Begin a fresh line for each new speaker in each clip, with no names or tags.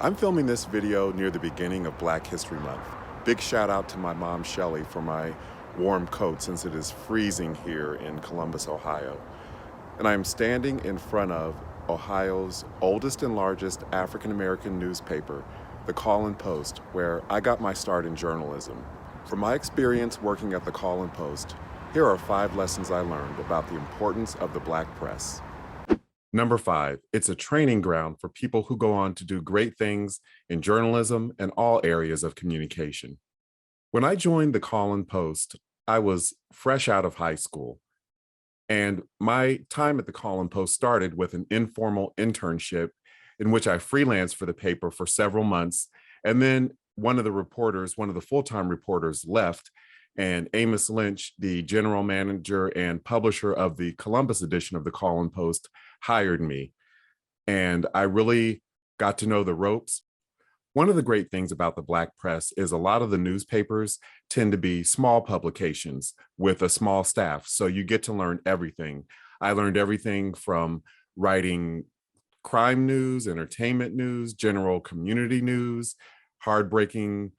I'm filming this video near the beginning of Black History Month. Big shout out to my mom, Shelly, for my warm coat since it is freezing here in Columbus, Ohio. And I'm standing in front of Ohio's oldest and largest African American newspaper, the Call and Post, where I got my start in journalism. From my experience working at the Call and Post, here are 5 lessons I learned about the importance of the Black press. Number 5, it's a training ground for people who go on to do great things in journalism and all areas of communication. When I joined the Call and Post, I was fresh out of high school. And my time at the Call and Post started with an informal internship in which I freelanced for the paper for several months. And then one of the full-time reporters left, and Amos Lynch, the general manager and publisher of the Columbus edition of the Call and Post, hired me. And I really got to know the ropes. One of the great things about the Black press is a lot of the newspapers tend to be small publications with a small staff. So you get to learn everything. I learned everything from writing crime news, entertainment news, general community news, hard-breaking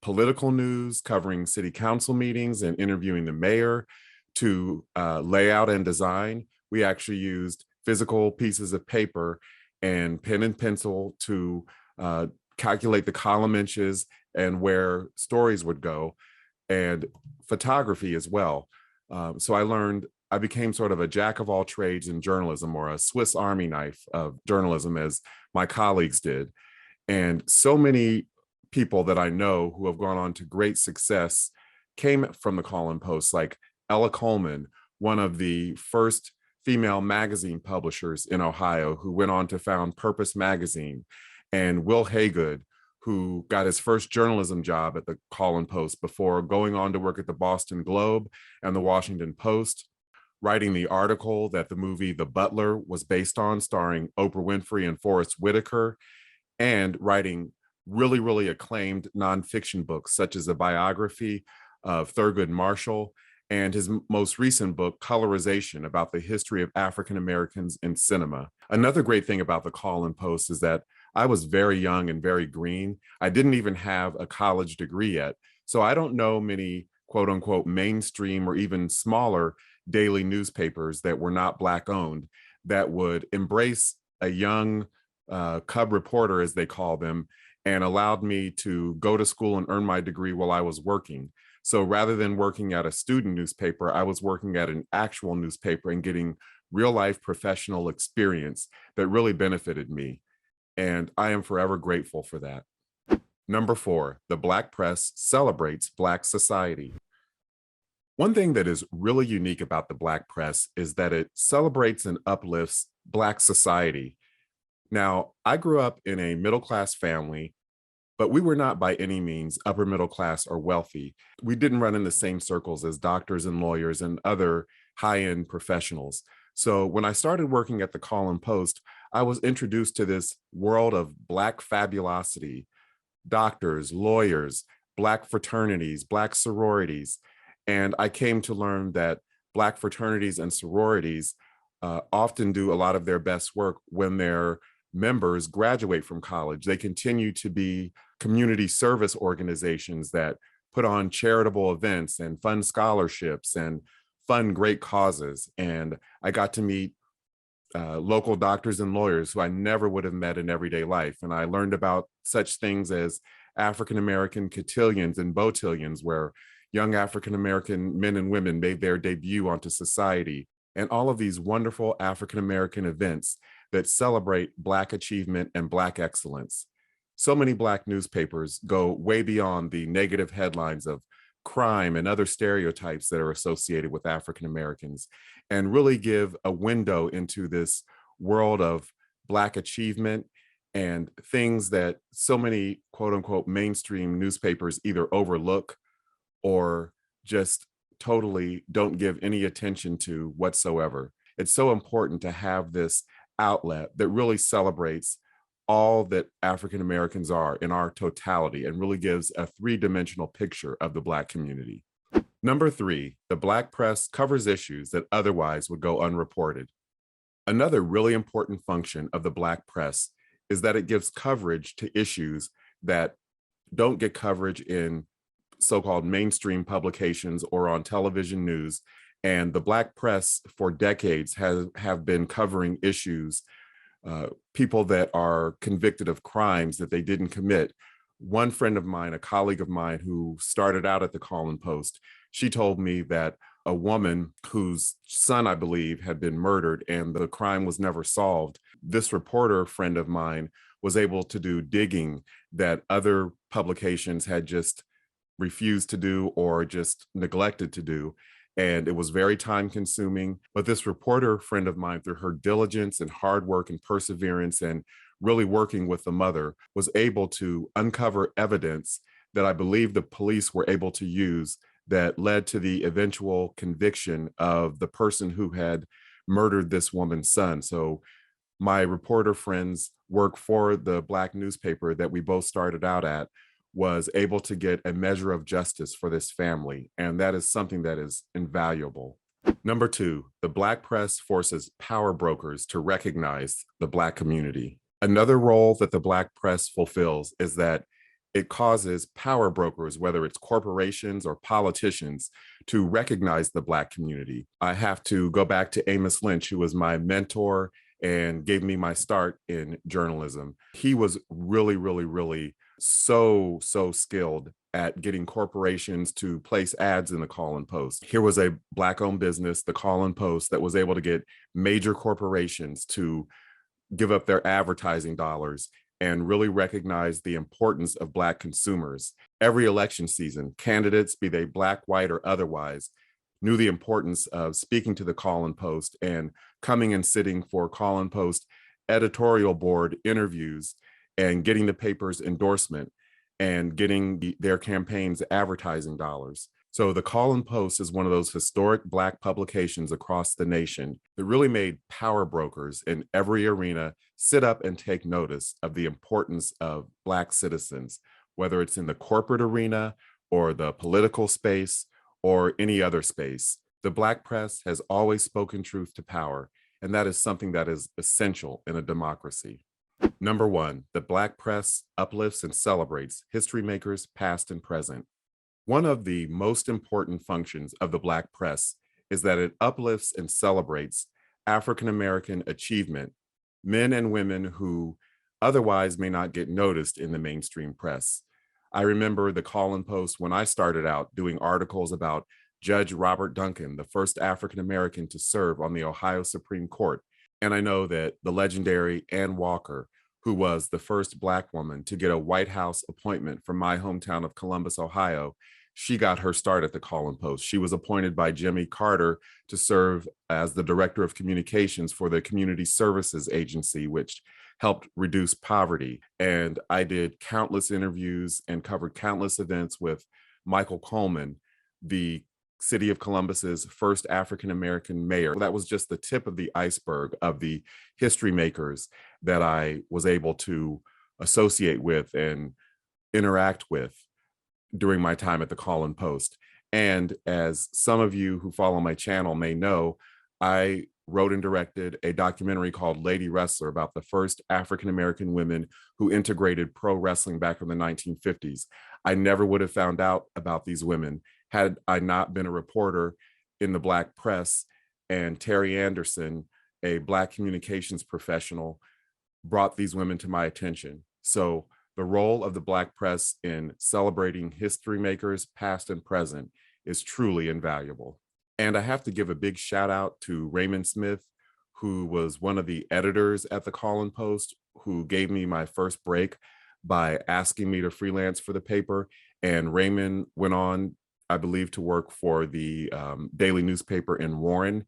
political news, covering city council meetings and interviewing the mayor, to layout and design. We actually used physical pieces of paper and pen and pencil to calculate the column inches and where stories would go, and photography as well. So I became sort of a jack of all trades in journalism, or a Swiss Army knife of journalism, as my colleagues did. And so many people that I know who have gone on to great success came from the Call and Post, like Ella Coleman, one of the first female magazine publishers in Ohio, who went on to found Purpose Magazine, and Will Haygood, who got his first journalism job at the Call and Post before going on to work at the Boston Globe and the Washington Post, writing the article that the movie The Butler was based on, starring Oprah Winfrey and Forrest Whitaker, and writing really, really acclaimed nonfiction books, such as a biography of Thurgood Marshall, and his most recent book, Colorization, about the history of African Americans in cinema. Another great thing about the Call and Post is that I was very young and very green. I didn't even have a college degree yet. So I don't know many quote unquote mainstream or even smaller daily newspapers that were not Black owned that would embrace a young cub reporter, as they call them, and allowed me to go to school and earn my degree while I was working. So rather than working at a student newspaper, I was working at an actual newspaper and getting real life professional experience that really benefited me. And I am forever grateful for that. Number 4, the Black press celebrates Black society. One thing that is really unique about the Black press is that it celebrates and uplifts Black society. Now, I grew up in a middle-class family, but we were not by any means upper middle class or wealthy. We didn't run in the same circles as doctors and lawyers and other high-end professionals. So when I started working at the Call and Post, I was introduced to this world of Black fabulosity: doctors, lawyers, Black fraternities, Black sororities. And I came to learn that Black fraternities and sororities often do a lot of their best work when their members graduate from college. They continue to be community service organizations that put on charitable events and fund scholarships and fund great causes. And I got to meet local doctors and lawyers who I never would have met in everyday life. And I learned about such things as African-American cotillions and botillions, where young African-American men and women made their debut onto society, and all of these wonderful African-American events that celebrate Black achievement and Black excellence. So many Black newspapers go way beyond the negative headlines of crime and other stereotypes that are associated with African Americans, and really give a window into this world of Black achievement and things that so many quote unquote mainstream newspapers either overlook or just totally don't give any attention to whatsoever. It's so important to have this outlet that really celebrates all that African Americans are in our totality and really gives a 3-dimensional picture of the Black community. Number 3, the Black press covers issues that otherwise would go unreported. Another really important function of the Black press is that it gives coverage to issues that don't get coverage in so-called mainstream publications or on television news. And the Black press for decades have been covering issues, people that are convicted of crimes that they didn't commit. One friend of mine, a colleague of mine who started out at the Call and Post, she told me that a woman whose son, I believe, had been murdered and the crime was never solved. This reporter friend of mine was able to do digging that other publications had just refused to do or just neglected to do. And it was very time consuming. But this reporter friend of mine, through her diligence and hard work and perseverance and really working with the mother, was able to uncover evidence that I believe the police were able to use that led to the eventual conviction of the person who had murdered this woman's son. So my reporter friend's work for the Black newspaper that we both started out at was able to get a measure of justice for this family. And that is something that is invaluable. Number two, the Black press forces power brokers to recognize the Black community. Another role that the Black press fulfills is that it causes power brokers, whether it's corporations or politicians, to recognize the Black community. I have to go back to Amos Lynch, who was my mentor and gave me my start in journalism. He was really so skilled at getting corporations to place ads in the Call and Post. Here was a Black-owned business, the Call and Post, that was able to get major corporations to give up their advertising dollars and really recognize the importance of Black consumers. Every election season, candidates, be they Black, white, or otherwise, knew the importance of speaking to the Call and Post and coming and sitting for Call and Post editorial board interviews and getting the paper's endorsement and getting their campaign's advertising dollars. So the Call and Post is one of those historic Black publications across the nation that really made power brokers in every arena sit up and take notice of the importance of Black citizens, whether it's in the corporate arena or the political space or any other space. The Black press has always spoken truth to power, and that is something that is essential in a democracy. Number one, the Black press uplifts and celebrates history makers past and present. One of the most important functions of the Black press is that it uplifts and celebrates African-American achievement, men and women who otherwise may not get noticed in the mainstream press. I remember the Call and Post when I started out doing articles about Judge Robert Duncan, the first African-American to serve on the Ohio Supreme Court. And I know that the legendary Ann Walker, who was the first Black woman to get a White House appointment from my hometown of Columbus, Ohio, she got her start at the Call and Post. She was appointed by Jimmy Carter to serve as the director of communications for the Community Services Agency, which helped reduce poverty. And I did countless interviews and covered countless events with Michael Coleman, the city of Columbus's first African-American mayor. That was just the tip of the iceberg of the history makers that I was able to associate with and interact with during my time at the Call and Post. And as some of you who follow my channel may know, I wrote and directed a documentary called Lady Wrestler about the first African-American women who integrated pro wrestling back in the 1950s. I never would have found out about these women had I not been a reporter in the Black press, and Terry Anderson, a Black communications professional, brought these women to my attention. So the role of the Black press in celebrating history makers past and present is truly invaluable. And I have to give a big shout out to Raymond Smith, who was one of the editors at the Call and Post, who gave me my first break by asking me to freelance for the paper. And Raymond went on, I believe, to work for the daily newspaper in Warren.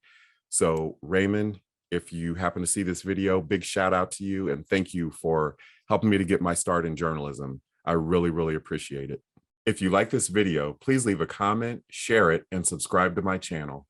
So Raymond, if you happen to see this video, big shout out to you and thank you for helping me to get my start in journalism. I really appreciate it. If you like this video, please leave a comment, share it, and subscribe to my channel.